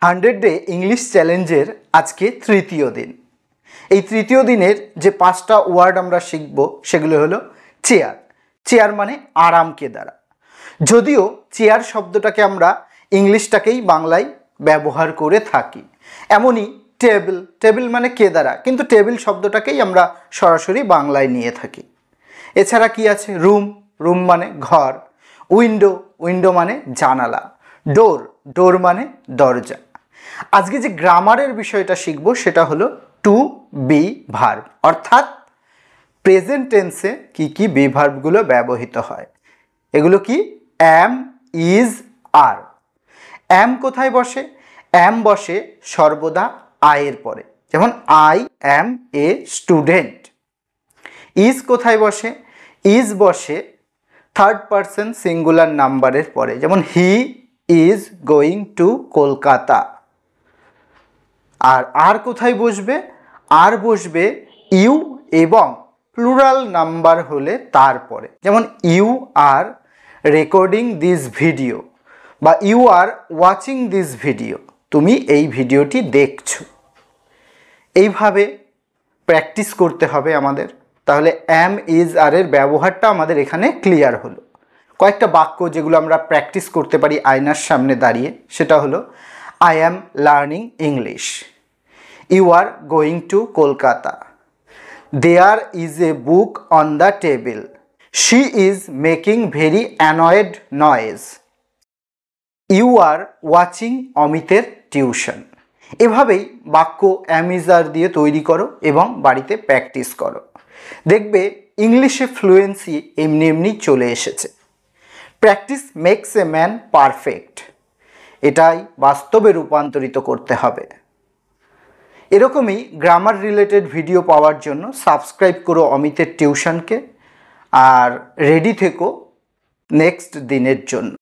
100 day English চ্যালেঞ্জের আজকে তৃতীয় দিন। এই তৃতীয় দিনের যে 5টা ওয়ার্ড আমরা শিখব সেগুলো হলো চেয়ার। চেয়ার মানে আরাম কেদারা। যদিও চেয়ার শব্দটাকে আমরা ইংলিশটাকেই বাংলায় ব্যবহার করে থাকি, এমনই টেবিল, টেবিল মানে কেদারা, কিন্তু টেবিল শব্দটাকেই আমরা সরাসরি বাংলায় নিয়ে থাকি। এছাড়া কি আছে? রুম, রুম মানে ঘর। উইন্ডো, উইন্ডো মানে জানালা। ডোর, ডোর মানে দরজা। আজকে যে গ্রামারের বিষয়টা শিখব সেটা হলো টু বি ভার্ব, অর্থাৎ প্রেজেন্ট টেন্সে কি কি বি ভার্বগুলো ব্যবহৃত হয়। এগুলো কি? অ্যাম, ইজ, আর। অ্যাম কোথায় বসে? অ্যাম বসে সর্বদা আয়ের পরে, যেমন I am a student. Is কোথায় বসে? ইজ বসে থার্ড পারসন সিঙ্গুলার নাম্বারের পরে, যেমন he is going to Kolkata. আর কোথায় বসবে? আর বসবে ইউ এবং প্লুরাল নাম্বার হলে তারপরে, যেমন you are recording this video বা you are watching this video, তুমি এই ভিডিওটি দেখছো। এইভাবে প্র্যাকটিস করতে হবে আমাদের, তাহলে অ্যাম, ইজ, আর এর ব্যবহারটা আমাদের এখানে ক্লিয়ার হলো। কয়েকটা বাক্য যেগুলো আমরা প্র্যাকটিস করতে পারি আয়নার সামনে দাঁড়িয়ে, সেটা হলো I am learning English, you are going to Kolkata, there is a book on the table, she is making very annoyed noise, you are watching অমিতের টিউশন। এভাবেই বাক্য অ্যামিজার দিয়ে তৈরি করো এবং বাড়িতে প্র্যাকটিস করো, দেখবে ইংলিশে ফ্লুয়েন্সি এমনি এমনি চলে এসেছে। Practice makes a man perfect, এটাই বাস্তবে রূপান্তরিত করতে হবে। এরকমই গ্রামার রিলেটেড ভিডিও পাওয়ার জন্য সাবস্ক্রাইব করো অমিতের টিউশনকে, আর রেডি থেকো নেক্সট দিনের জন্য।